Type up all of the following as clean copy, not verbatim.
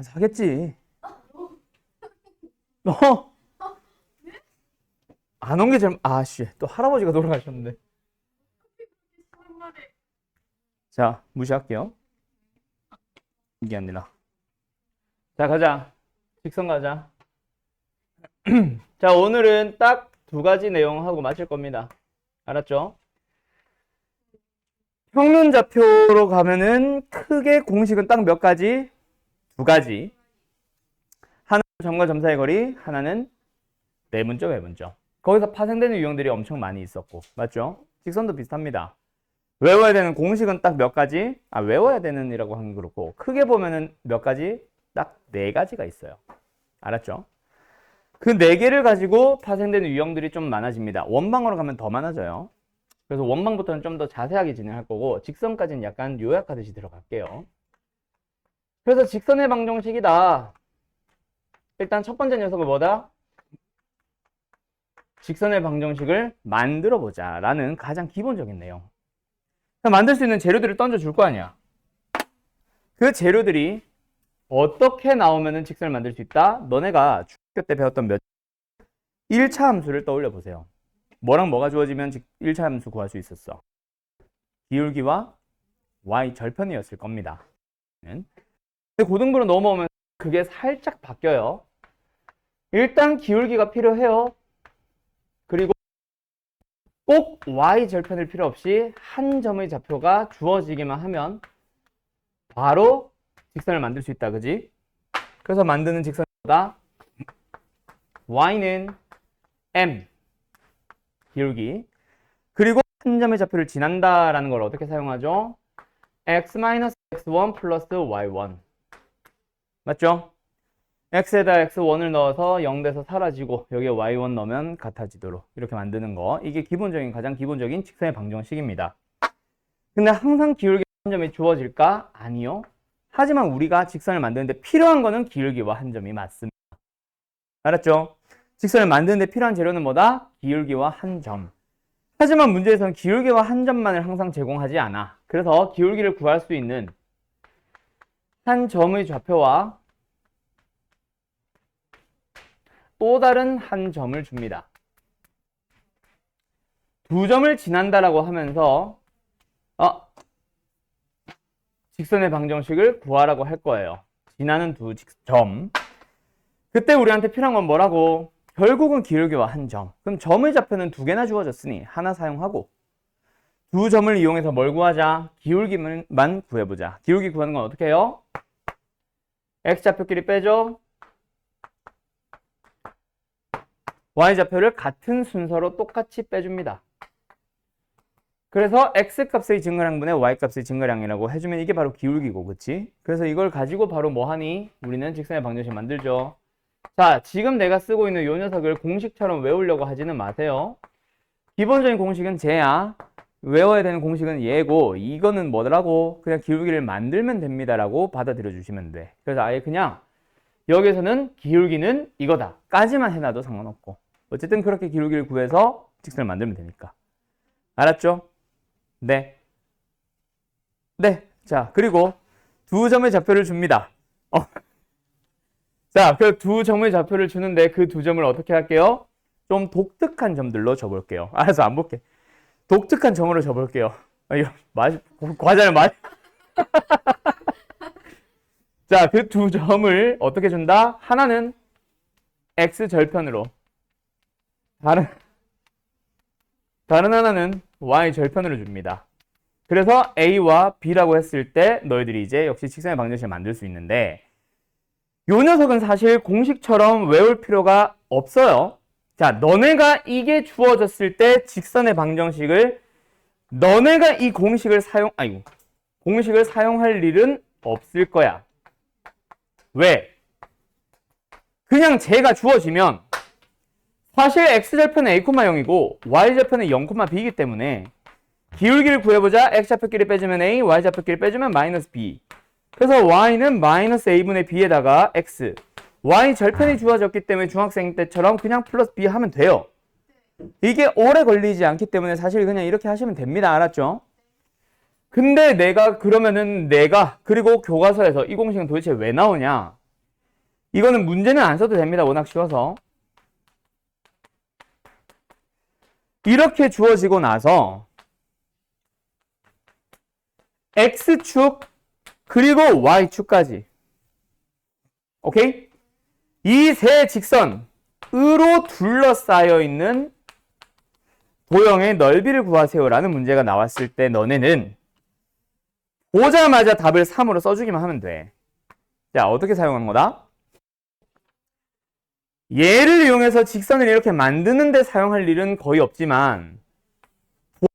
사겠지. 너 안 온 게 제일 아씨 또 할아버지가 돌아가셨는데. 자 무시할게요. 이게 아니라. 자 가자. 직선 가자. 자 오늘은 딱 두 가지 내용하고 마칠 겁니다. 알았죠? 평균좌표로 가면은 크게 공식은 딱 몇 가지? 두 가지. 하나는 점과 점 사이의 거리, 하나는 내분점, 외분점. 거기서 파생되는 유형들이 엄청 많이 있었고, 맞죠? 직선도 비슷합니다. 외워야 되는 공식은 딱 몇 가지? 외워야 되는이라고 하는 게 그렇고, 크게 보면은 몇 가지? 딱 네 가지가 있어요. 알았죠? 그 네 개를 가지고 파생되는 유형들이 좀 많아집니다. 원방으로 가면 더 많아져요. 그래서 원방부터는 좀 더 자세하게 진행할 거고, 직선까지는 약간 요약하듯이 들어갈게요. 그래서 직선의 방정식이다. 일단 첫 번째 녀석은 뭐다? 직선의 방정식을 만들어 보자 라는 가장 기본적인 내용. 만들 수 있는 재료들을 던져줄 거 아니야. 그 재료들이 어떻게 나오면 직선을 만들 수 있다? 너네가 중학교 때 배웠던 1차 함수를 떠올려 보세요. 뭐랑 뭐가 주어지면 1차 함수 구할 수 있었어? 기울기와 y 절편이었을 겁니다. 근데 고등부로 넘어오면 그게 살짝 바뀌어요. 일단 기울기가 필요해요. 그리고 꼭 y 절편일 필요 없이 한 점의 좌표가 주어지기만 하면 바로 직선을 만들 수 있다. 그지? 그래서 만드는 직선보다 y는 m 기울기 그리고 한 점의 좌표를 지난다라는 걸 어떻게 사용하죠? x-x1 플러스 y1 맞죠? x에다 x1을 넣어서 0돼서 사라지고 여기에 y1 넣으면 같아지도록 이렇게 만드는 거 이게 기본적인 가장 기본적인 직선의 방정식입니다. 근데 항상 기울기 한 점이 주어질까? 아니요. 하지만 우리가 직선을 만드는데 필요한 거는 기울기와 한 점이 맞습니다. 알았죠? 직선을 만드는데 필요한 재료는 뭐다? 기울기와 한 점. 하지만 문제에서는 기울기와 한 점만을 항상 제공하지 않아. 그래서 기울기를 구할 수 있는 한 점의 좌표와 또 다른 한 점을 줍니다. 두 점을 지난다라고 하면서 직선의 방정식을 구하라고 할 거예요. 지나는 두 점. 그때 우리한테 필요한 건 뭐라고? 결국은 기울기와 한 점. 그럼 점의 좌표는 두 개나 주어졌으니 하나 사용하고 두 점을 이용해서 뭘 구하자? 기울기만 구해보자. 기울기 구하는 건 어떻게 해요? x좌표끼리 빼죠. y좌표를 같은 순서로 똑같이 빼줍니다. 그래서 x값의 증가량분의 y값의 증가량이라고 해주면 이게 바로 기울기고, 그치? 그래서 이걸 가지고 바로 뭐 하니? 우리는 직선의 방정식 만들죠. 자, 지금 내가 쓰고 있는 이 녀석을 공식처럼 외우려고 하지는 마세요. 기본적인 공식은 쟤야. 외워야 되는 공식은 얘고, 이거는 뭐더라고? 그냥 기울기를 만들면 됩니다라고 받아들여 주시면 돼. 그래서 아예 그냥 여기서는 기울기는 이거다 까지만 해놔도 상관없고, 어쨌든 그렇게 기울기를 구해서 직선을 만들면 되니까. 알았죠? 네. 네. 자, 그리고 두 점의 좌표를 줍니다. 자, 그 두 점의 좌표를 주는데 그 두 점을 어떻게 할게요? 좀 독특한 점들로 줘볼게요. 알아서 안 볼게. 독특한 점으로 줘볼게요. 이거 과자를 자, 그 두 점을 어떻게 준다? 하나는 x 절편으로, 다른 하나는 y 절편으로 줍니다. 그래서 a와 b라고 했을 때 너희들이 이제 역시 직선의 방정식을 만들 수 있는데, 요 녀석은 사실 공식처럼 외울 필요가 없어요. 자, 너네가 이게 주어졌을 때 직선의 방정식을 너네가 이 공식을 사용할 일은 없을 거야. 왜? 그냥 쟤가 주어지면 사실 x절편은 a,0이고 y절편은 0,b이기 때문에 기울기를 구해보자. x좌표끼리 빼주면 a, y좌표끼리 빼주면 마이너스 b. 그래서 y는 마이너스 a분의 b에다가 x. y절편이 주어졌기 때문에 중학생 때처럼 그냥 플러스 b 하면 돼요. 이게 오래 걸리지 않기 때문에 사실 그냥 이렇게 하시면 됩니다. 알았죠? 근데 그리고 교과서에서 이 공식은 도대체 왜 나오냐? 이거는 문제는 안 써도 됩니다. 워낙 쉬워서. 이렇게 주어지고 나서 X축 그리고 Y축까지. 오케이? 이 세 직선으로 둘러싸여 있는 도형의 넓이를 구하세요라는 문제가 나왔을 때 너네는 보자마자 답을 3으로 써주기만 하면 돼. 자, 어떻게 사용한 거다? 얘를 이용해서 직선을 이렇게 만드는데 사용할 일은 거의 없지만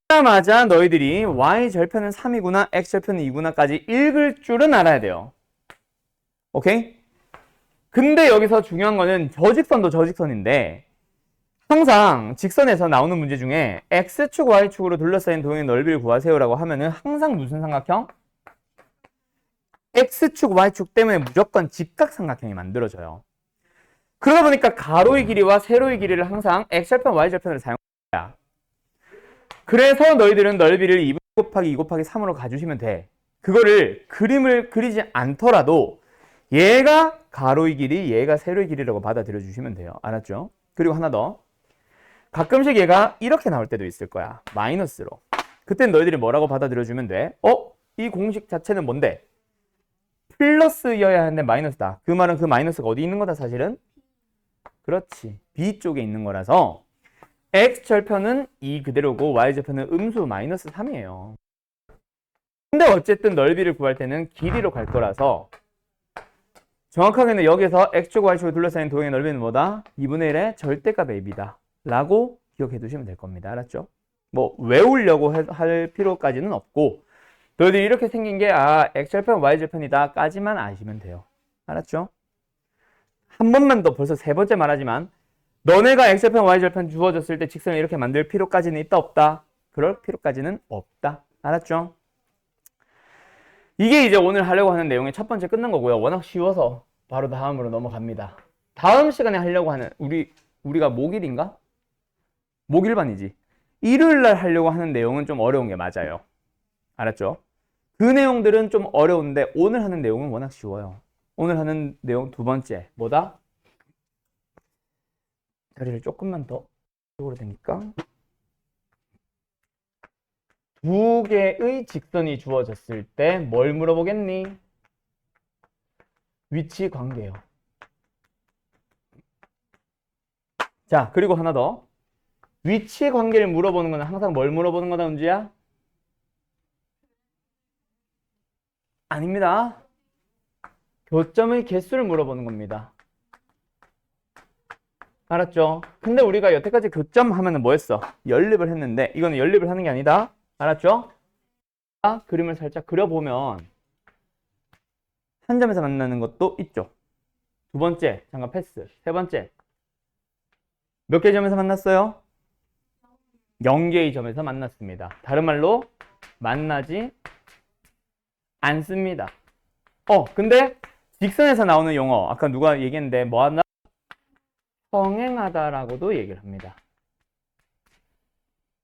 보자마자 너희들이 y절편은 3이구나, x절편은 2구나까지 읽을 줄은 알아야 돼요. 오케이? 근데 여기서 중요한 거는 저직선도 저직선인데 항상 직선에서 나오는 문제 중에 x축, y축으로 둘러싸인 도형의 넓이를 구하세요라고 하면은 항상 무슨 삼각형? x축, y축 때문에 무조건 직각삼각형이 만들어져요. 그러다 보니까 가로의 길이와 세로의 길이를 항상 x절편, y절편으로 사용합니다. 그래서 너희들은 넓이를 2 곱하기 2 곱하기 3으로 가주시면 돼. 그거를 그림을 그리지 않더라도 얘가 가로의 길이, 얘가 세로의 길이라고 받아들여 주시면 돼요. 알았죠? 그리고 하나 더. 가끔씩 얘가 이렇게 나올 때도 있을 거야. 마이너스로. 그땐 너희들이 뭐라고 받아들여 주면 돼? 이 공식 자체는 뭔데? 플러스여야 하는데 마이너스다. 그 말은 그 마이너스가 어디 있는 거다 사실은? 그렇지. B쪽에 있는 거라서 X절편은 2 그대로고 Y절편은 음수 마이너스 3이에요. 근데 어쨌든 넓이를 구할 때는 길이로 갈 거라서 정확하게는 여기서 X축, Y축을 둘러싸인 도형의 넓이는 뭐다? 2분의 1의 절대값 AB다. 라고 기억해 두시면 될 겁니다. 알았죠? 뭐 외우려고 할 필요까지는 없고 너희들이 이렇게 생긴 게 X절편, Y절편이다 까지만 아시면 돼요. 알았죠? 한 번만 더 벌써 세 번째 말하지만 너네가 X절편, Y절편 주어졌을 때 직선을 이렇게 만들 필요까지는 있다 없다? 그럴 필요까지는 없다. 알았죠? 이게 이제 오늘 하려고 하는 내용의 첫 번째 끝난 거고요. 워낙 쉬워서 바로 다음으로 넘어갑니다. 다음 시간에 하려고 하는 우리가 목일인가? 목일반이지. 일요일날 하려고 하는 내용은 좀 어려운 게 맞아요. 알았죠? 그 내용들은 좀 어려운데 오늘 하는 내용은 워낙 쉬워요. 오늘 하는 내용 두 번째 뭐다? 자리를 조금만 더 이쪽으로 되니까 두 개의 직선이 주어졌을 때 뭘 물어보겠니? 위치 관계요. 자, 그리고 하나 더. 위치 관계를 물어보는 건 항상 뭘 물어보는 거다, 은주야? 아닙니다. 교점의 개수를 물어보는 겁니다. 알았죠? 근데 우리가 여태까지 교점 하면은 뭐 했어? 연립을 했는데 이거는 연립을 하는 게 아니다. 알았죠? 그림을 살짝 그려보면 한 점에서 만나는 것도 있죠. 두 번째, 잠깐 패스. 세 번째, 몇 개의 점에서 만났어요? 0개의 점에서 만났습니다. 다른 말로 만나지 않습니다. 근데 직선에서 나오는 용어 아까 누가 얘기했는데 뭐 한다? 성행하다라고도 얘기를 합니다.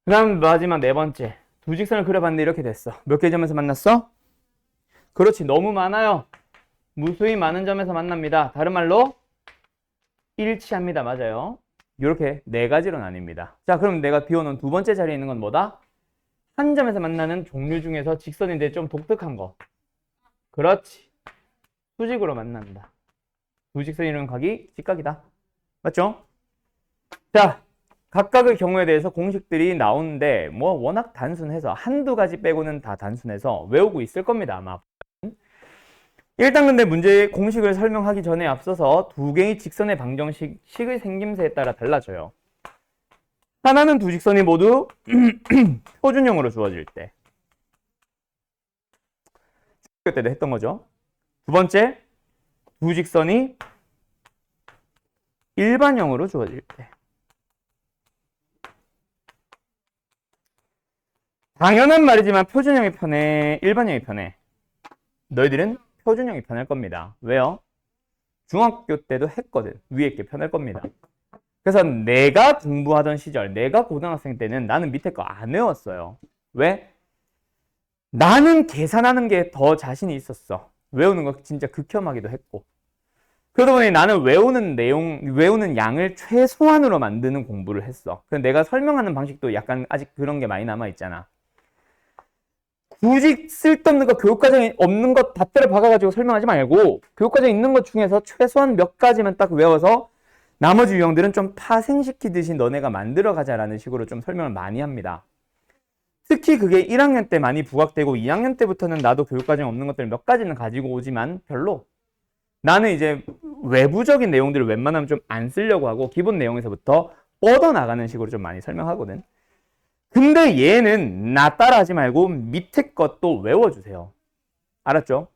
그 다음 마지막 네 번째, 두 직선을 그려봤는데 이렇게 됐어. 몇 개의 점에서 만났어? 그렇지, 너무 많아요. 무수히 많은 점에서 만납니다. 다른 말로 일치합니다. 맞아요. 이렇게 네 가지로 나뉩니다. 자, 그럼 내가 비워놓은 두 번째 자리에 있는 건 뭐다? 한 점에서 만나는 종류 중에서 직선인데 좀 독특한 거. 그렇지. 수직으로 만난다. 두 직선이 이루는 각이 직각이다. 맞죠? 자, 각각의 경우에 대해서 공식들이 나오는데 뭐 워낙 단순해서 한두 가지 빼고는 다 단순해서 외우고 있을 겁니다. 아마. 일단 근데 문제의 공식을 설명하기 전에 앞서서 두 개의 직선의 방정식의 생김새에 따라 달라져요. 하나는 두 직선이 모두 표준형으로 주어질 때. 그때도 했던 거죠. 두 번째, 두 직선이 일반형으로 주어질 때. 당연한 말이지만 표준형이 편해, 일반형이 편해? 너희들은 표준형이 편할 겁니다. 왜요? 중학교 때도 했거든. 위에 게 편할 겁니다. 그래서 내가 공부하던 시절, 내가 고등학생 때는 나는 밑에 거 안 외웠어요. 왜? 나는 계산하는 게 더 자신이 있었어. 외우는 거 진짜 극혐하기도 했고. 그러다 보니 나는 외우는 양을 최소한으로 만드는 공부를 했어. 그래서 내가 설명하는 방식도 약간 아직 그런 게 많이 남아있잖아. 굳이 쓸데없는 거, 교육과정에 없는 것 다 때려 박아가지고 설명하지 말고 교육과정에 있는 것 중에서 최소한 몇 가지만 딱 외워서 나머지 유형들은 좀 파생시키듯이 너네가 만들어가자라는 식으로 좀 설명을 많이 합니다. 특히 그게 1학년 때 많이 부각되고 2학년 때부터는 나도 교육과정에 없는 것들 몇 가지는 가지고 오지만 별로. 나는 이제 외부적인 내용들을 웬만하면 좀 안 쓰려고 하고 기본 내용에서부터 뻗어나가는 식으로 좀 많이 설명하거든. 근데 얘는 나 따라하지 말고 밑에 것도 외워주세요. 알았죠?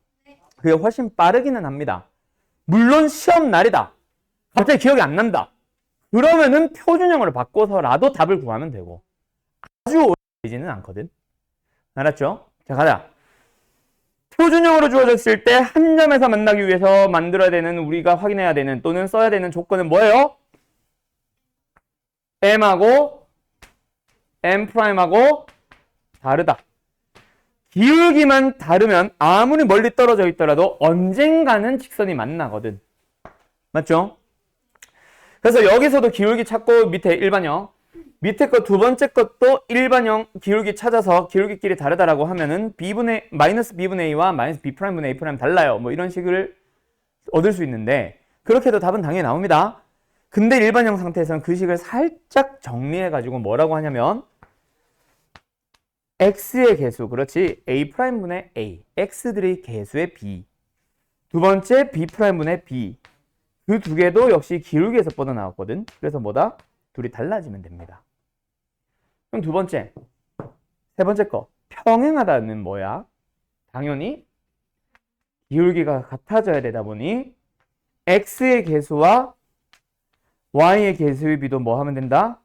그게 훨씬 빠르기는 합니다. 물론 시험 날이다. 갑자기 기억이 안 난다. 그러면은 표준형으로 바꿔서라도 답을 구하면 되고 아주 오래 걸리지는 않거든. 알았죠? 자, 가자. 표준형으로 주어졌을 때 한 점에서 만나기 위해서 만들어야 되는, 우리가 확인해야 되는 또는 써야 되는 조건은 뭐예요? m하고 m'하고 다르다. 기울기만 다르면 아무리 멀리 떨어져 있더라도 언젠가는 직선이 만나거든. 맞죠? 그래서 여기서도 기울기 찾고 밑에 일반형, 밑에 거 두 번째 것도 일반형 기울기 찾아서 기울기끼리 다르다라고 하면은 마이너스 b분의 a와 마이너스 b'분의 a' 달라요. 뭐 이런 식을 얻을 수 있는데 그렇게 해도 답은 당연히 나옵니다. 근데 일반형 상태에서는 그 식을 살짝 정리해가지고 뭐라고 하냐면 x의 개수, 그렇지, a'분의 a, x들의 개수의 b, 두 번째 b'분의 b, 그 두 개도 역시 기울기에서 뻗어나왔거든. 그래서 뭐다? 둘이 달라지면 됩니다. 그럼 두 번째, 세 번째 거, 평행하다는 뭐야? 당연히 기울기가 같아져야 되다 보니 x의 개수와 y의 개수의 비도 뭐 하면 된다?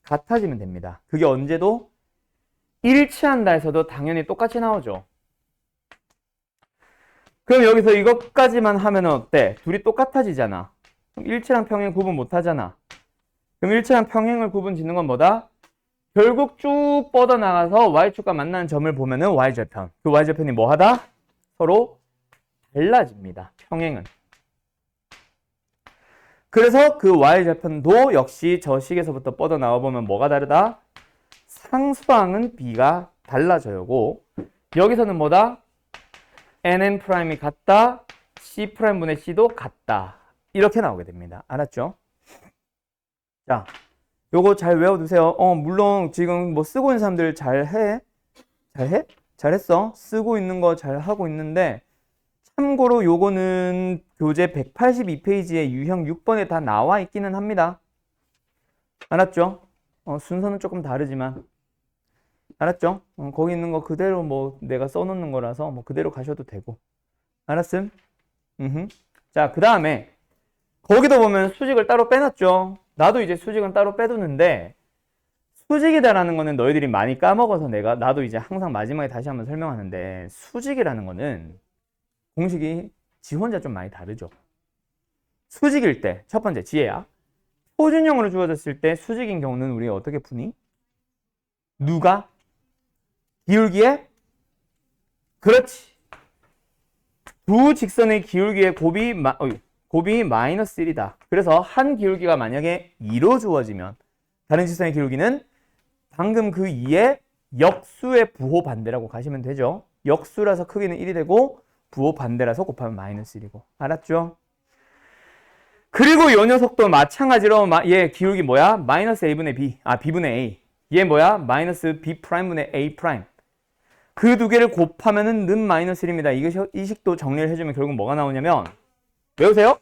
같아지면 됩니다. 그게 언제도 일치한다 해서도 당연히 똑같이 나오죠. 그럼 여기서 이것까지만 하면 어때? 둘이 똑같아지잖아. 그럼 일치랑 평행 구분 못 하잖아. 그럼 일치랑 평행을 구분 짓는 건 뭐다? 결국 쭉 뻗어나가서 y축과 만나는 점을 보면은 y절편. 그 y절편이 뭐 하다? 서로 달라집니다. 평행은. 그래서 그 y절편도 역시 저 식에서부터 뻗어나와 보면 뭐가 다르다? 상수항은 b가 달라져요고, 여기서는 뭐다? nn''이 같다, c'분의 c도 같다. 이렇게 나오게 됩니다. 알았죠? 자, 요거 잘 외워두세요. 물론 지금 뭐 쓰고 있는 사람들 잘해? 잘해? 잘했어. 쓰고 있는 거 잘하고 있는데 참고로 요거는 교재 182페이지에 유형 6번에 다 나와 있기는 합니다. 알았죠? 순서는 조금 다르지만 알았죠? 거기 있는 거 그대로 뭐 내가 써놓는 거라서 뭐 그대로 가셔도 되고. 알았음? 자, 그 다음에 거기도 보면 수직을 따로 빼놨죠. 나도 이제 수직은 따로 빼두는데 수직이다라는 거는 너희들이 많이 까먹어서 나도 이제 항상 마지막에 다시 한번 설명하는데, 수직이라는 거는 공식이 지 혼자 좀 많이 다르죠. 수직일 때 첫 번째 지혜야. 표준형으로 주어졌을 때 수직인 경우는 우리가 어떻게 푸니? 누가? 기울기에? 그렇지. 두 직선의 기울기의 곱이 마이너스 1이다. 그래서 한 기울기가 만약에 2로 주어지면 다른 직선의 기울기는 방금 그 2의 역수의 부호 반대라고 가시면 되죠. 역수라서 크기는 1이 되고 부호 반대라서 곱하면 마이너스 1이고. 알았죠? 그리고 이 녀석도 마찬가지로 얘 기울기 뭐야? 마이너스 a분의 b, b분의 a. 얘 뭐야? 마이너스 b'분의 a'. 그 두 개를 곱하면은 는 마이너스 1입니다. 이 식도 정리를 해주면 결국 뭐가 나오냐면, 외우세요.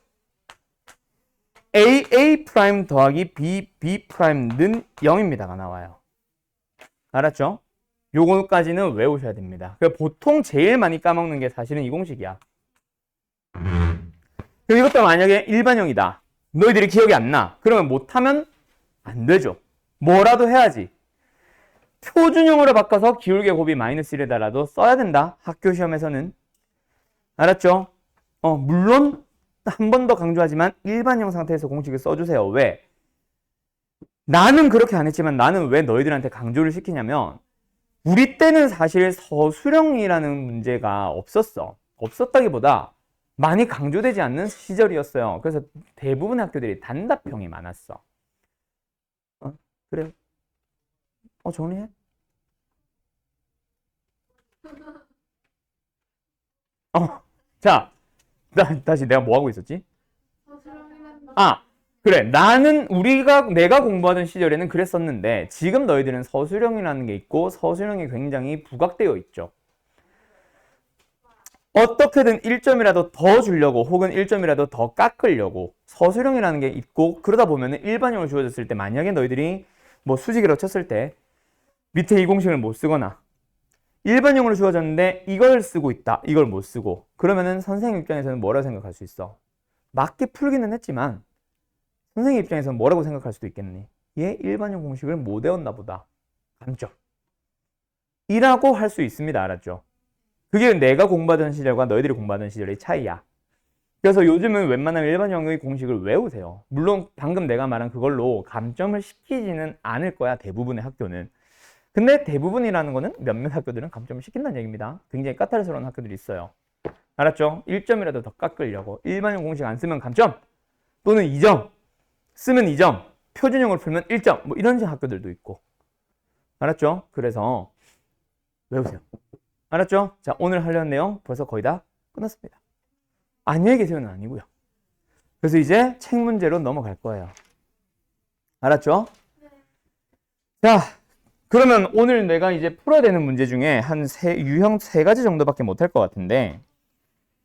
a 더하기 b 는 0입니다가 나와요. 알았죠? 요거까지는 외우셔야 됩니다. 보통 제일 많이 까먹는 게 사실은 이 공식이야. 그럼 이것도 만약에 일반형이다. 너희들이 기억이 안 나. 그러면 못하면 안 되죠. 뭐라도 해야지. 표준형으로 바꿔서 기울기의 곱이 마이너스 1에다라도 써야 된다. 학교 시험에서는. 알았죠? 물론 한 번 더 강조하지만 일반형 상태에서 공식을 써주세요. 왜? 나는 그렇게 안 했지만 나는 왜 너희들한테 강조를 시키냐면, 우리 때는 사실 서술형이라는 문제가 없었어. 없었다기보다 많이 강조되지 않는 시절이었어요. 그래서 대부분의 학교들이 단답형이 많았어. 그래. 정리해. 자, 다시 내가 뭐 하고 있었지? 그래. 내가 공부하던 시절에는 그랬었는데, 지금 너희들은 서술형이라는 게 있고, 서술형이 굉장히 부각되어 있죠. 어떻게든 1점이라도 더 주려고, 혹은 1점이라도 더 깎으려고, 서술형이라는 게 있고, 그러다 보면 일반형을 주어졌을 때, 만약에 너희들이 뭐 수직으로 쳤을 때, 밑에 이 공식을 못 쓰거나, 일반형으로 주어졌는데, 이걸 쓰고 있다. 이걸 못 쓰고. 그러면은 선생님 입장에서는 뭐라고 생각할 수 있어? 맞게 풀기는 했지만, 선생님 입장에서는 뭐라고 생각할 수도 있겠니? 얘 일반형 공식을 못 외웠나 보다. 감점. 이라고 할 수 있습니다. 알았죠? 그게 내가 공부하던 시절과 너희들이 공부하던 시절의 차이야. 그래서 요즘은 웬만하면 일반형의 공식을 외우세요. 물론 방금 내가 말한 그걸로 감점을 시키지는 않을 거야. 대부분의 학교는. 근데 대부분이라는 거는 몇몇 학교들은 감점을 시킨다는 얘기입니다. 굉장히 까탈스러운 학교들이 있어요. 알았죠? 1점이라도 더 깎으려고. 일반형 공식 안 쓰면 감점 또는 2점 쓰면 2점, 표준형을 풀면 1점, 뭐 이런 학교들도 있고. 알았죠? 그래서 외우세요. 알았죠? 자, 오늘 하려는 내용 벌써 거의 다 끝났습니다. 안녕히 계세요는 아니고요. 그래서 이제 책 문제로 넘어갈 거예요. 알았죠? 자, 그러면 오늘 내가 이제 풀어야 되는 문제 중에 유형 3가지 정도밖에 못할 것 같은데,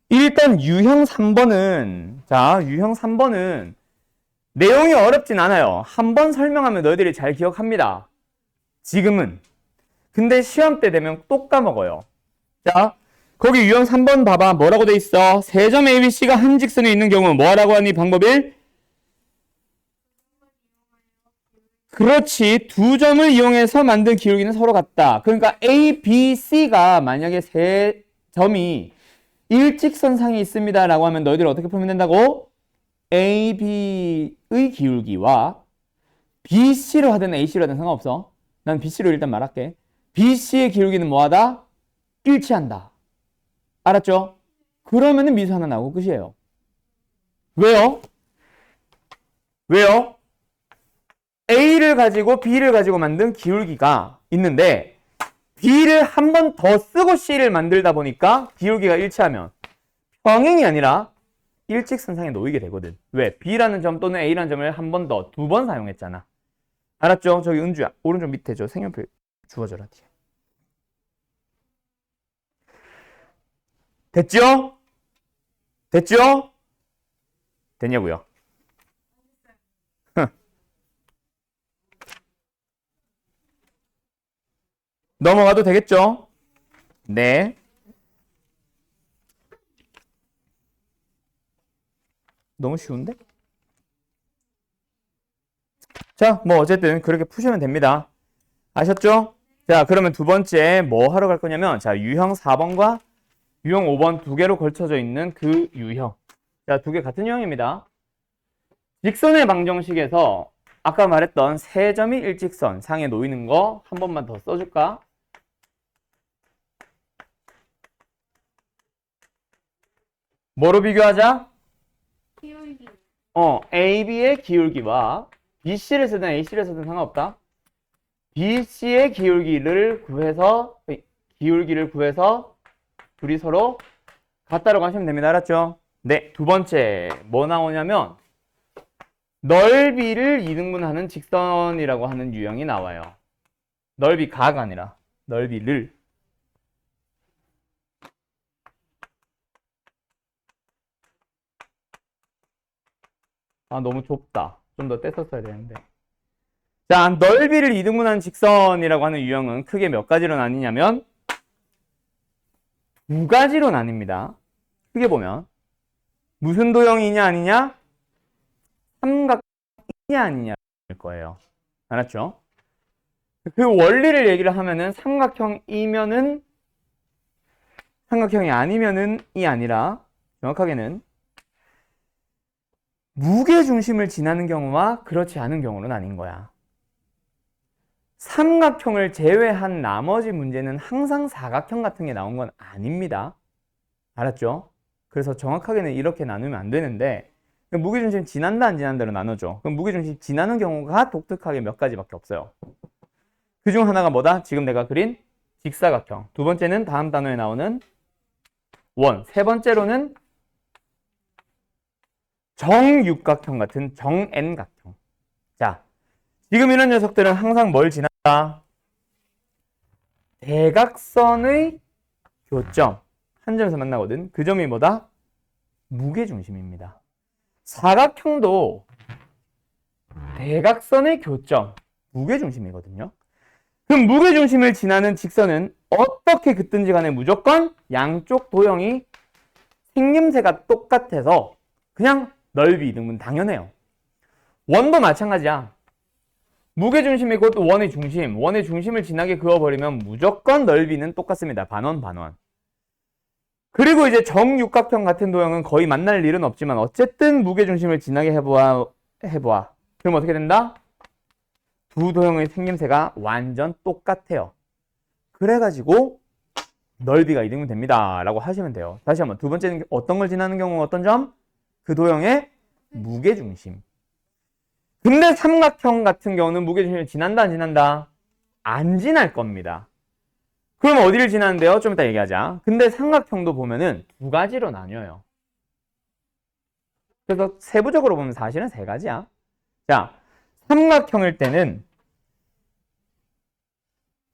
일단 유형 3번은 내용이 어렵진 않아요. 한 번 설명하면 너희들이 잘 기억합니다. 지금은. 근데 시험 때 되면 또 까먹어요. 자, 거기 유형 3번 봐봐. 뭐라고 돼 있어? 세 점 ABC가 한 직선에 있는 경우 뭐라고 하니? 방법 1? 그렇지. 두 점을 이용해서 만든 기울기는 서로 같다. 그러니까 A, B, C가 만약에 세 점이 일직선상에 있습니다 라고 하면 너희들이 어떻게 풀면 된다고? AB의 기울기와 BC로 하든 AC로 하든 상관없어. 난 BC로 일단 말할게. BC의 기울기는 뭐하다? 일치한다. 알았죠? 그러면은 미수 하나 나오고 끝이에요. 왜요? A를 가지고 B를 가지고 만든 기울기가 있는데 B를 한 번 더 쓰고 C를 만들다 보니까 기울기가 일치하면 평행이 아니라 일직선상에 놓이게 되거든. 왜? B라는 점 또는 A라는 점을 한 번 더, 2번 사용했잖아. 알았죠? 저기 은주야, 오른쪽 밑에 저 색연필 주워줘라. 뒤에. 됐죠? 됐냐고요? 넘어가도 되겠죠? 네. 너무 쉬운데? 자, 뭐 어쨌든 그렇게 푸시면 됩니다. 아셨죠? 자, 그러면 두 번째 뭐 하러 갈 거냐면, 자, 유형 4번과 유형 5번 두 개로 걸쳐져 있는 그 유형. 자, 두 개 같은 유형입니다. 직선의 방정식에서 아까 말했던 세 점이 일직선 상에 놓이는 거 한 번만 더 써줄까? 뭐로 비교하자? 기울기. AB의 기울기와 BC를 쓰든 AC를 쓰든 상관없다. BC의 기울기를 구해서 둘이 서로 같다라고 하시면 됩니다. 알았죠? 네, 두 번째 뭐 나오냐면 넓이를 이등분하는 직선이라고 하는 유형이 나와요. 넓이가가 아니라 넓이를. 너무 좁다. 좀 더 뗐었어야 되는데. 자, 넓이를 이등분하는 직선이라고 하는 유형은 크게 몇 가지로 나뉘냐면 두 가지로 나뉩니다. 크게 보면 무슨 도형이냐 아니냐? 삼각이냐 아니냐일 거예요. 알았죠? 그 원리를 얘기를 하면은 삼각형이면은 삼각형이 아니면은 이 아니라 정확하게는 무게중심을 지나는 경우와 그렇지 않은 경우로 나뉜 거야. 삼각형을 제외한 나머지 문제는 항상 사각형 같은 게 나온 건 아닙니다. 알았죠? 그래서 정확하게는 이렇게 나누면 안 되는데 무게중심 지난다 안 지난다로 나누죠. 그럼 무게중심 지나는 경우가 독특하게 몇 가지밖에 없어요. 그중 하나가 뭐다? 지금 내가 그린 직사각형. 두 번째는 다음 단어에 나오는 원. 세 번째로는 정육각형 같은 정N각형. 자, 지금 이런 녀석들은 항상 뭘 지난다? 대각선의 교점. 한 점에서 만나거든. 그 점이 뭐다? 무게중심입니다. 사각형도 대각선의 교점, 무게중심이거든요. 그럼 무게중심을 지나는 직선은 어떻게 긋든지 간에 무조건 양쪽 도형이 생김새가 똑같아서 그냥 넓이 이등분 당연해요. 원도 마찬가지야. 무게중심이 곧 원의 중심, 원의 중심을 지나게 그어버리면 무조건 넓이는 똑같습니다. 반원, 반원. 그리고 이제 정육각형 같은 도형은 거의 만날 일은 없지만 어쨌든 무게중심을 지나게 해보아. 그럼 어떻게 된다? 두 도형의 생김새가 완전 똑같아요. 그래가지고 넓이가 이등분 됩니다. 라고 하시면 돼요. 다시 한번 두 번째는 어떤 걸 지나는 경우 어떤 점? 그 도형의 무게중심. 근데 삼각형 같은 경우는 무게중심을 지난다 안 지난다? 안 지날 겁니다. 그럼 어디를 지나는데요? 좀 이따 얘기하자. 근데 삼각형도 보면은 두 가지로 나뉘어요. 그래서 세부적으로 보면 사실은 세 가지야. 자, 삼각형일 때는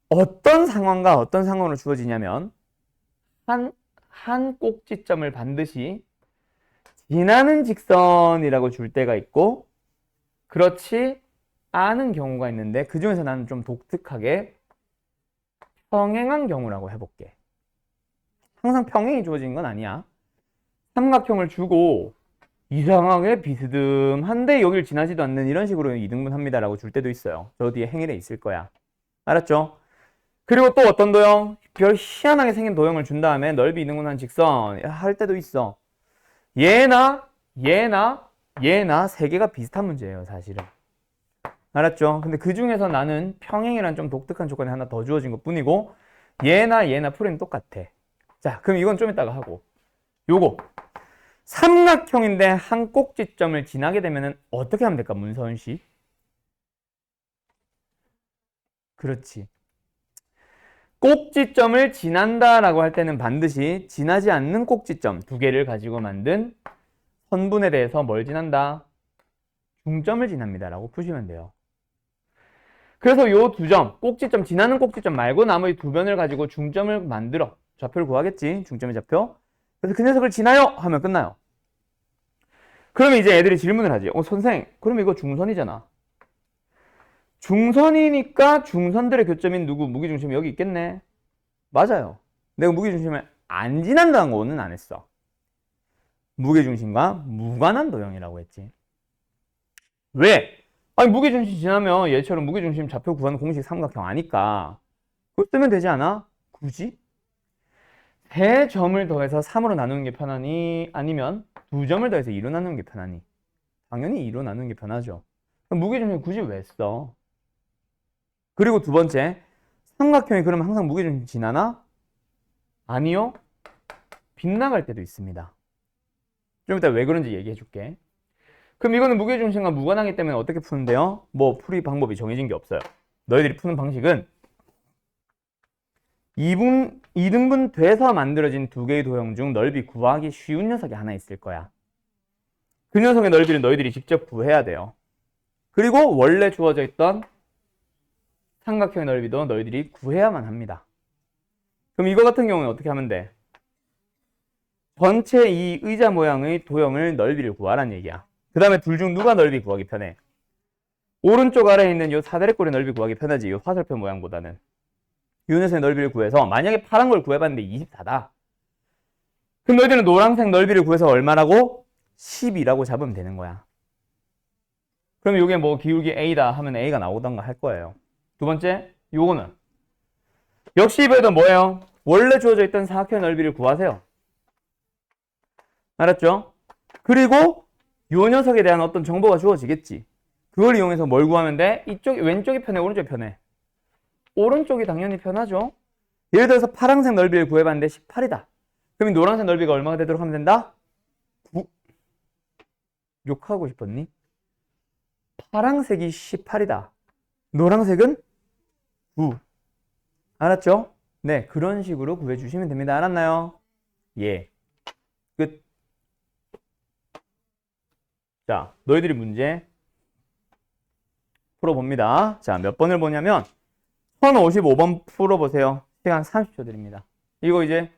어떤 상황과 어떤 상황으로 주어지냐면 한 꼭지점을 반드시 지나는 직선이라고 줄 때가 있고 그렇지 않은 경우가 있는데 그 중에서 나는 좀 독특하게 평행한 경우라고 해볼게. 항상 평행이 주어진 건 아니야. 삼각형을 주고 이상하게 비스듬한데 여길 지나지도 않는 이런 식으로 이등분합니다 라고 줄 때도 있어요. 저 뒤에 행일에 있을 거야. 알았죠? 그리고 또 어떤 도형? 별 희한하게 생긴 도형을 준 다음에 넓이 이등분한 직선 할 때도 있어. 얘나 세 개가 비슷한 문제예요, 사실은. 알았죠? 근데 그 중에서 나는 평행이란 좀 독특한 조건이 하나 더 주어진 것 뿐이고 얘나 풀이는 똑같아. 자, 그럼 이건 좀 이따가 하고 요거 삼각형인데 한 꼭지점을 지나게 되면 어떻게 하면 될까, 문서은 씨? 그렇지. 꼭지점을 지난다라고 할 때는 반드시 지나지 않는 꼭지점 두 개를 가지고 만든 선분에 대해서 뭘 지난다? 중점을 지납니다 라고 푸시면 돼요. 그래서 요 두 점, 꼭지점, 지나는 꼭지점 말고 나머지 두 변을 가지고 중점을 만들어 좌표를 구하겠지, 중점의 좌표. 그래서 그 녀석을 지나요 하면 끝나요. 그러면 이제 애들이 질문을 하지. 선생, 그럼 이거 중선이잖아. 중선이니까 중선들의 교점인 누구? 무게중심이 여기 있겠네. 맞아요. 내가 무게중심을 안 지난다는 거는 안 했어. 무게중심과 무관한 도형이라고 했지. 왜? 아니 무게중심 지나면 얘처럼 무게중심 좌표 구하는 공식 삼각형 아니까 그거 쓰면 되지 않아? 굳이? 세 점을 더해서 3으로 나누는 게 편하니 아니면 두 점을 더해서 2로 나누는 게 편하니? 당연히 2로 나누는 게 편하죠. 그럼 무게중심 굳이 왜 써? 그리고 두 번째, 삼각형이 그러면 항상 무게중심 지나나? 아니요. 빗나갈 때도 있습니다. 좀 이따 왜 그런지 얘기해 줄게. 그럼 이거는 무게중심과 무관하기 때문에 어떻게 푸는데요? 뭐 풀이 방법이 정해진 게 없어요. 너희들이 푸는 방식은 2등분 돼서 만들어진 두 개의 도형 중 넓이 구하기 쉬운 녀석이 하나 있을 거야. 그 녀석의 넓이를 너희들이 직접 구해야 돼요. 그리고 원래 주어져 있던 삼각형의 넓이도 너희들이 구해야만 합니다. 그럼 이거 같은 경우는 어떻게 하면 돼? 전체 이 의자 모양의 도형을 넓이를 구하라는 얘기야. 그 다음에 둘 중 누가 넓이 구하기 편해? 오른쪽 아래에 있는 이 사다리꼴의 넓이 구하기 편하지, 이 화살표 모양보다는. 이 녀석의 넓이를 구해서 만약에 파란 걸 구해봤는데 24다. 그럼 너희들은 노란색 넓이를 구해서 얼마라고? 10이라고 잡으면 되는 거야. 그럼 이게 뭐 기울기 A다 하면 A가 나오던가 할 거예요. 두 번째, 요거는 역시 이번에도 뭐예요? 원래 주어져 있던 사각형의 넓이를 구하세요. 알았죠? 그리고 요 녀석에 대한 어떤 정보가 주어지겠지. 그걸 이용해서 뭘 구하면 돼? 이쪽이 왼쪽이 편해, 오른쪽이 편해? 오른쪽이 당연히 편하죠. 예를 들어서 파란색 넓이를 구해봤는데 18이다. 그럼 이 노란색 넓이가 얼마가 되도록 하면 된다? 9. 욕하고 싶었니? 파란색이 18이다. 노란색은 9. 알았죠? 네, 그런 식으로 구해주시면 됩니다. 알았나요? 예. 끝. 자, 너희들이 문제 풀어봅니다. 자, 몇 번을 보냐면 1055번 풀어보세요. 시간 30초 드립니다. 이거 이제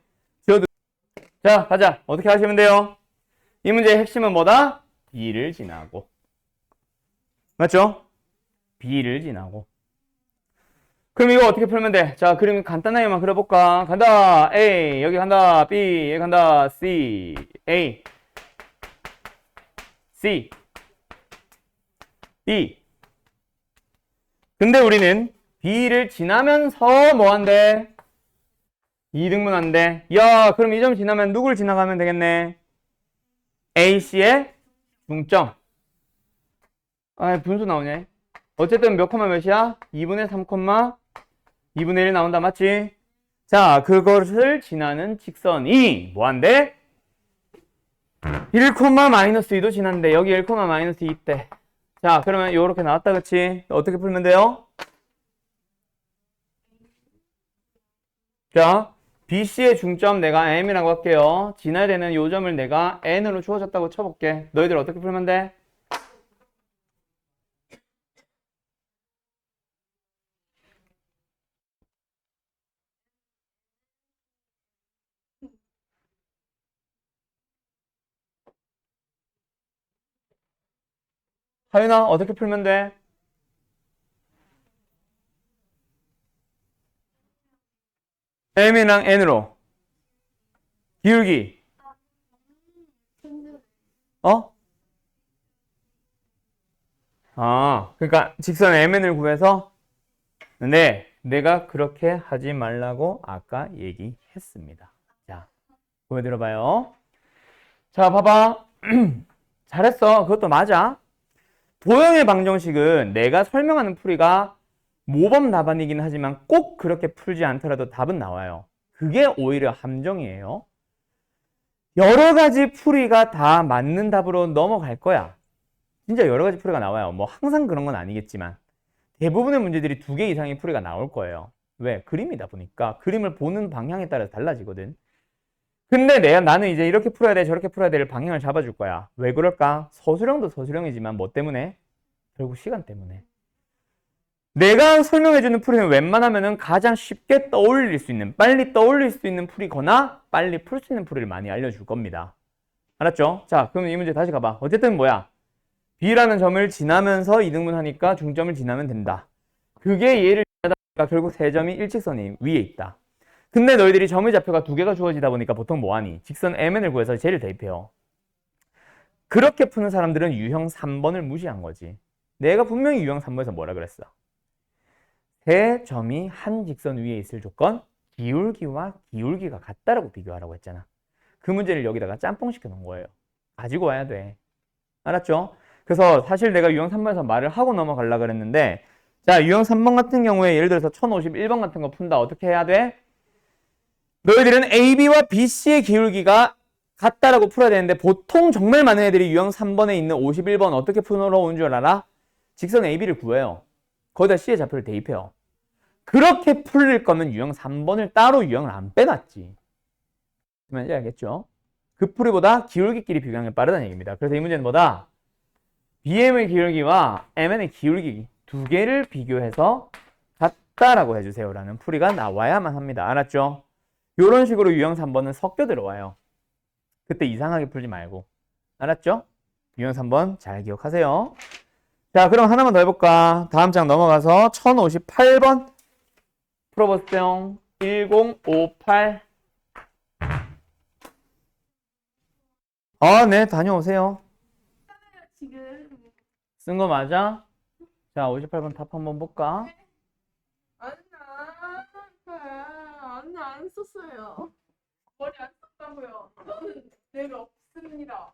지워두. 자, 가자. 어떻게 하시면 돼요? 이 문제의 핵심은 뭐다? B를 지나고. 맞죠? B를 지나고. 그럼 이거 어떻게 풀면 돼? 자, 그림 간단하게만 그려볼까? 간다. A. 여기 간다. B. 여기 간다. C. A. C. B. 근데 우리는 B를 지나면서 뭐 한대? 2등분 한대. 야, 그럼 이 점 지나면 누굴 지나가면 되겠네? AC의 중점. 아, 분수 나오네. 어쨌든 몇 콤마 몇이야? 2분의 3 콤마 2분의 1 나온다. 맞지? 자, 그것을 지나는 직선이 뭐한대? 1 콤마 마이너스 2도 지난대. 여기 1 콤마 마이너스 2 있대. 자, 그러면 요렇게 나왔다. 그치? 어떻게 풀면 돼요? 자, BC의 중점 내가 M이라고 할게요. 지나야 되는 요 점을 내가 N으로 주어졌다고 쳐볼게. 너희들 어떻게 풀면 돼? 하윤아, 어떻게 풀면 돼? M이랑 N으로. 기울기. 어? 아, 그러니까 직선 MN을 구해서. 근데 내가 그렇게 하지 말라고 아까 얘기했습니다. 자, 보여드려봐요. 자, 봐봐. 잘했어. 그것도 맞아. 도형의 방정식은 내가 설명하는 풀이가 모범 답안이긴 하지만 꼭 그렇게 풀지 않더라도 답은 나와요. 그게 오히려 함정이에요. 여러 가지 풀이가 다 맞는 답으로 넘어갈 거야. 진짜 여러 가지 풀이가 나와요. 뭐 항상 그런 건 아니겠지만 대부분의 문제들이 2개 이상의 풀이가 나올 거예요. 왜? 그림이다 보니까 그림을 보는 방향에 따라서 달라지거든. 근데 나는 이제 이렇게 풀어야 돼, 저렇게 풀어야 될 방향을 잡아줄 거야. 왜 그럴까? 서술형도 서술형이지만 뭐 때문에? 결국 시간 때문에. 내가 설명해주는 풀이는 웬만하면은 가장 쉽게 떠올릴 수 있는, 빨리 떠올릴 수 있는 풀이거나 빨리 풀 수 있는 풀이를 많이 알려줄 겁니다. 알았죠? 자, 그럼 이 문제 다시 가봐. 어쨌든 뭐야? B라는 점을 지나면서 2등분 하니까 중점을 지나면 된다. 그게 얘를 지나다가 결국 세 점이 일직선이 위에 있다. 근데 너희들이 점의 좌표가 2개가 주어지다 보니까 보통 뭐하니? 직선 MN을 구해서 쟤를 대입해요. 그렇게 푸는 사람들은 유형 3번을 무시한 거지. 내가 분명히 유형 3번에서 뭐라 그랬어? 세 점이 한 직선 위에 있을 조건, 기울기와 기울기가 같다라고 비교하라고 했잖아. 그 문제를 여기다가 짬뽕시켜 놓은 거예요. 가지고 와야 돼. 알았죠? 그래서 사실 내가 유형 3번에서 말을 하고 넘어가려고 그랬는데, 자, 유형 3번 같은 경우에 예를 들어서 1051번 같은 거 푼다. 어떻게 해야 돼? 너희들은 AB와 BC의 기울기가 같다라고 풀어야 되는데 보통 정말 많은 애들이 유형 3번에 있는 51번 어떻게 풀어 온 줄 알아? 직선 AB를 구해요. 거기다 C의 좌표를 대입해요. 그렇게 풀릴 거면 유형 3번을 따로 유형을 안 빼놨지. 그러면 알겠죠? 그 풀이보다 기울기끼리 비교하는 게 빠르다는 얘기입니다. 그래서 이 문제는 뭐다? BM의 기울기와 MN의 기울기 2개를 비교해서 같다라고 해주세요 라는 풀이가 나와야만 합니다. 알았죠? 이런 식으로 유형 3번은 섞여 들어와요. 그때 이상하게 풀지 말고. 알았죠? 유형 3번 잘 기억하세요. 자, 그럼 하나만 더 해볼까? 다음 장 넘어가서 1058번 풀어보세요. 1058. 아, 네, 다녀오세요. 지금 쓴 거 맞아? 자, 58번 답 한번 볼까? 아니 안 썼어요. 머리 안 썼다고요. 저는 뇌가 없습니다.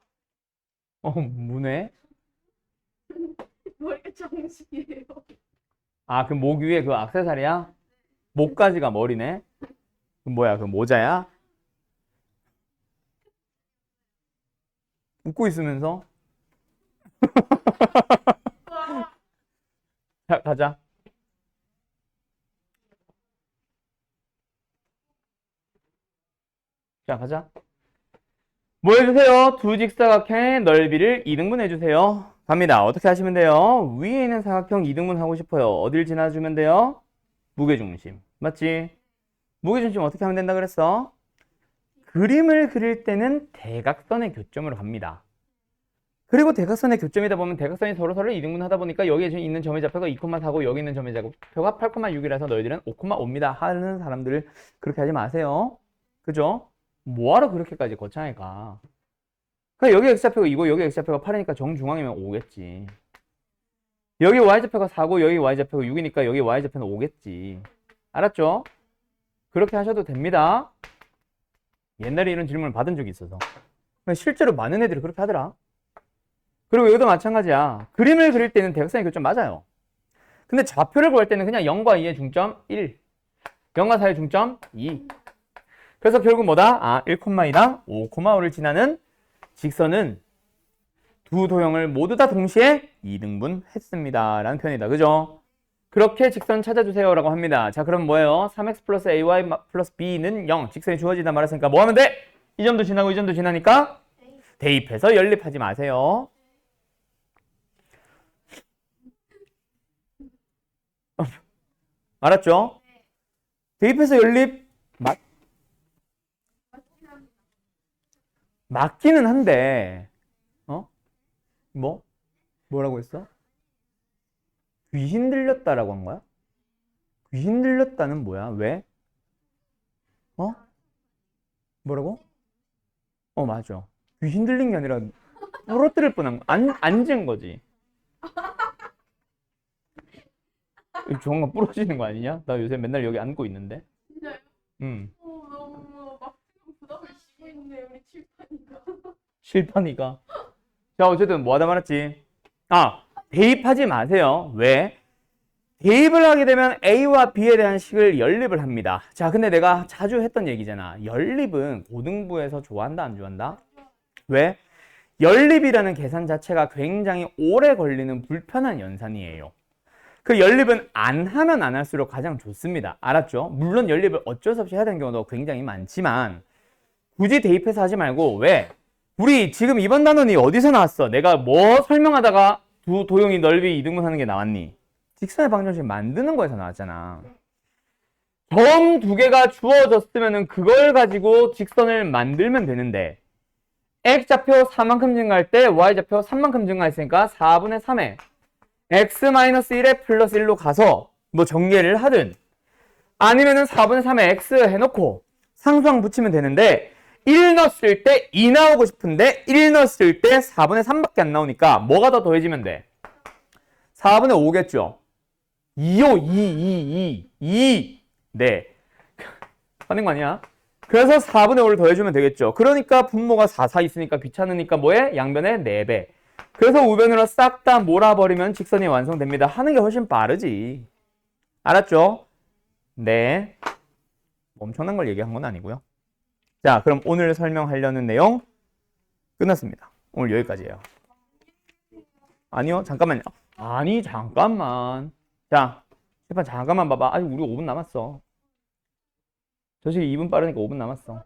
문에? 머리가 정식이에요. 아, 그 목 위에 그 액세서리야? 목까지가 머리네? 그 뭐야, 그 모자야? 웃고 있으면서. 와, 자, 가자. 자, 가자. 뭐 해주세요? 두 직사각형의 넓이를 2등분 해주세요. 갑니다. 어떻게 하시면 돼요? 위에 있는 사각형 2등분 하고 싶어요. 어딜 지나주면 돼요? 무게중심. 맞지? 무게중심 어떻게 하면 된다 그랬어? 그림을 그릴 때는 대각선의 교점으로 갑니다. 그리고 대각선의 교점이다 보면 대각선이 서로서로 2등분 하다 보니까 여기에 있는 점의 좌표가 2,4고 여기 있는 점의 좌표가 8,6이라서 너희들은 5,5입니다 하는 사람들 그렇게 하지 마세요. 그죠? 뭐하러 그렇게까지 거창해 가? 그러니까 여기 x좌표가 2고 여기 x좌표가 8이니까 정중앙이면 5겠지. 여기 y좌표가 4고 여기 y좌표가 6이니까 여기 y좌표는 5겠지. 알았죠? 그렇게 하셔도 됩니다. 옛날에 이런 질문을 받은 적이 있어서. 실제로 많은 애들이 그렇게 하더라. 그리고 여기도 마찬가지야. 그림을 그릴 때는 대각선의 교점 맞아요. 근데 좌표를 구할 때는 그냥 0과 2의 중점 1, 0과 4의 중점 2. 그래서 결국 뭐다? 1,2랑 5,5를 지나는 직선은 두 도형을 모두 다 동시에 2등분 했습니다. 라는 표현이다. 그죠? 그렇게 직선 찾아주세요. 라고 합니다. 자, 그럼 뭐예요? 3x 플러스 ay 플러스 b는 0. 직선이 주어지다 말았으니까 뭐 하면 돼? 이 점도 지나고 이 점도 지나니까 대입해서 연립하지 마세요. 알았죠? 대입해서 연립 맞기는 한데 뭐라고 했어? 귀신 들렸다라고 한 거야? 귀신 들렸다는 뭐야? 왜? 뭐라고? 맞아. 귀신 들린 게 아니라 부러뜨릴 뻔한 거. 앉은 거지. 조만간 부러지는 거 아니냐? 나 요새 맨날 여기 앉고 있는데. 진짜요? 응. 너무 막 지금 부담을 지고 있네 우리 칠판이가. 실판이가. 자, 어쨌든 뭐 하다 말았지? 대입하지 마세요. 왜? 대입을 하게 되면 A와 B에 대한 식을 연립을 합니다. 자, 근데 내가 자주 했던 얘기잖아. 연립은 고등부에서 좋아한다, 안 좋아한다? 왜? 연립이라는 계산 자체가 굉장히 오래 걸리는 불편한 연산이에요. 그 연립은 안 하면 안 할수록 가장 좋습니다. 알았죠? 물론 연립을 어쩔 수 없이 해야 되는 경우도 굉장히 많지만 굳이 대입해서 하지 말고 왜? 우리 지금 이번 단원이 어디서 나왔어? 내가 뭐 설명하다가 두 도형이 넓이 2등분 하는 게 나왔니? 직선의 방정식 만드는 거에서 나왔잖아. 점 두 개가 주어졌으면 그걸 가지고 직선을 만들면 되는데 x좌표 4만큼 증가할 때 y좌표 3만큼 증가했으니까 4분의 3에 x-1에 플러스 1로 가서 뭐 전개를 하든 아니면은 4분의 3에 x 해놓고 상수항 붙이면 되는데 1 넣었을 때 2 나오고 싶은데 1 넣었을 때 4분의 3밖에 안 나오니까 뭐가 더 더해지면 돼? 4분의 5겠죠? 2요, 2. 네. 하는 거 아니야? 그래서 4분의 5를 더해주면 되겠죠. 그러니까 분모가 4, 4 있으니까 귀찮으니까 뭐해? 양변에 4배. 그래서 우변으로 싹 다 몰아버리면 직선이 완성됩니다. 하는 게 훨씬 빠르지. 알았죠? 네. 엄청난 걸 얘기한 건 아니고요. 자, 그럼 오늘 설명하려는 내용 끝났습니다. 오늘 여기까지예요. 아니요, 잠깐만요. 아니, 잠깐만. 자, 제발 잠깐만 봐봐. 아직 우리 5분 남았어. 저 시기 2분 빠르니까 5분 남았어.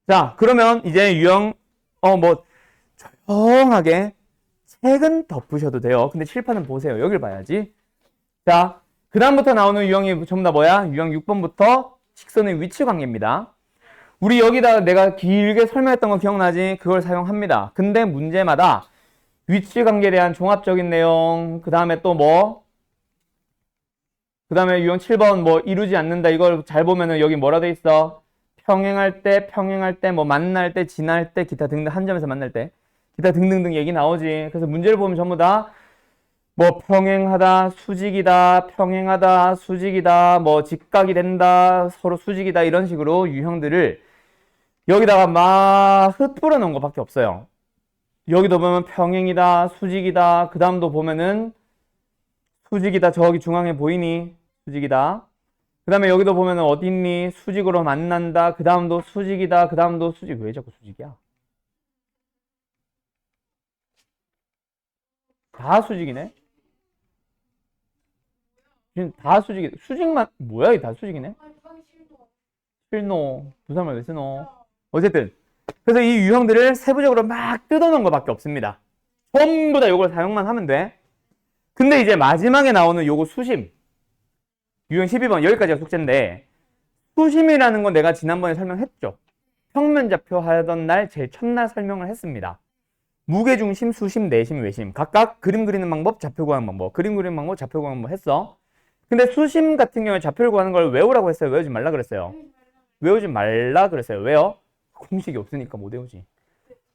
자, 그러면 이제 유형, 조용하게 책은 덮으셔도 돼요. 근데 칠판은 보세요. 여길 봐야지. 자, 그 다음부터 나오는 유형이 전부 다 뭐야? 유형 6번부터 직선의 위치 관계입니다. 우리 여기다가 내가 길게 설명했던 거 기억나지? 그걸 사용합니다. 근데 문제마다 위치 관계에 대한 종합적인 내용, 그 다음에 또 뭐? 그 다음에 유형 7번 뭐 이루지 않는다. 이걸 잘 보면은 여기 뭐라 돼 있어? 평행할 때, 뭐 만날 때, 지날 때, 기타 등등, 한 점에서 만날 때, 기타 등등등 얘기 나오지. 그래서 문제를 보면 전부 다 뭐 평행하다, 수직이다, 평행하다, 수직이다, 뭐 직각이 된다, 서로 수직이다 이런 식으로 유형들을 여기다가 막 흩뿌려 놓은 것밖에 없어요. 여기도 보면 평행이다, 수직이다, 그 다음도 보면은 수직이다, 저기 중앙에 보이니? 수직이다. 그 다음에 여기도 보면은 어디 있니? 수직으로 만난다, 그 다음도 수직이다, 그 다음도 수직. 왜 자꾸 수직이야? 다 수직이네. 지금 다 수직이, 수직만, 뭐야, 이 다 수직이네? 아, 주방이 싫어. 필노, 부산말 왜 쓰노? 어쨌든. 그래서 이 유형들을 세부적으로 막 뜯어놓은 것밖에 없습니다. 전부 다 요걸 사용만 하면 돼. 근데 이제 마지막에 나오는 요거 수심. 유형 12번, 여기까지가 숙제인데, 수심이라는 건 내가 지난번에 설명했죠. 평면좌표 하던 날, 제일 첫날 설명을 했습니다. 무게중심, 수심, 내심, 외심. 각각 그림 그리는 방법, 좌표 구하는 방법. 그림 그리는 방법, 좌표 구하는 방법 했어. 근데 수심 같은 경우에 좌표를 구하는 걸 외우라고 했어요. 외우지 말라 그랬어요. 외우지 말라 그랬어요. 왜요? 공식이 없으니까 못 외우지.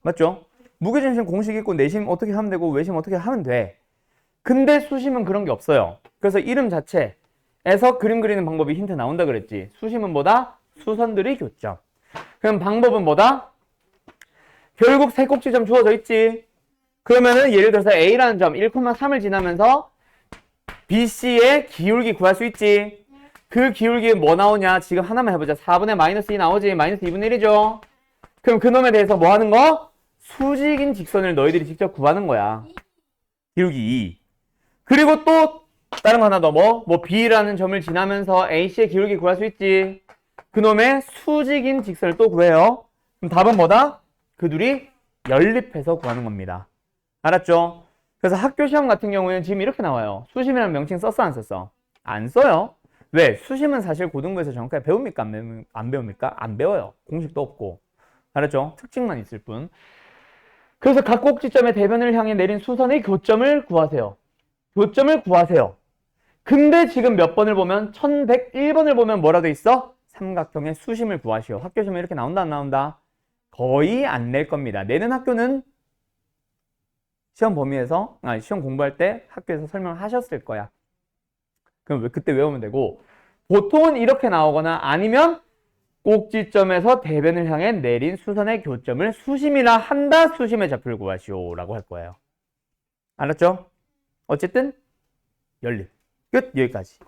맞죠? 무게중심 공식 있고 내심 어떻게 하면 되고 외심 어떻게 하면 돼. 근데 수심은 그런 게 없어요. 그래서 이름 자체에서 그림 그리는 방법이 힌트 나온다 그랬지. 수심은 뭐다? 수선들의 교점. 그럼 방법은 뭐다? 결국 세 꼭지점 주어져 있지. 그러면은 예를 들어서 A라는 점 1,3을 지나면서 BC의 기울기 구할 수 있지. 그 기울기 뭐 나오냐? 지금 하나만 해보자. 4분의 마이너스 2 나오지. 마이너스 2분의 1이죠. 그럼 그놈에 대해서 뭐 하는 거? 수직인 직선을 너희들이 직접 구하는 거야. 기울기 2. 그리고 또 다른 거 하나 더 뭐 B라는 점을 지나면서 AC의 기울기 구할 수 있지. 그놈의 수직인 직선을 또 구해요. 그럼 답은 뭐다? 그 둘이 연립해서 구하는 겁니다. 알았죠? 그래서 학교 시험 같은 경우에는 지금 이렇게 나와요. 수심이라는 명칭 썼어 안 썼어? 안 써요. 왜? 수심은 사실 고등부에서 정확하게 배웁니까? 안 배웁니까? 안 배워요. 공식도 없고. 알았죠? 특징만 있을 뿐. 그래서 각 꼭지점의 대변을 향해 내린 수선의 교점을 구하세요. 교점을 구하세요. 근데 지금 몇 번을 보면 1101번을 보면 뭐라 돼 있어? 삼각형의 수심을 구하시오. 학교 시험에 이렇게 나온다 안 나온다? 거의 안 낼 겁니다. 내는 학교는 시험 범위에서 시험 공부할 때 학교에서 설명을 하셨을 거야. 그럼 그때 외우면 되고 보통은 이렇게 나오거나 아니면 꼭지점에서 대변을 향해 내린 수선의 교점을 수심이라 한다. 수심의 좌표를 구하시오 라고 할 거예요. 알았죠? 어쨌든 연립 끝. 여기까지.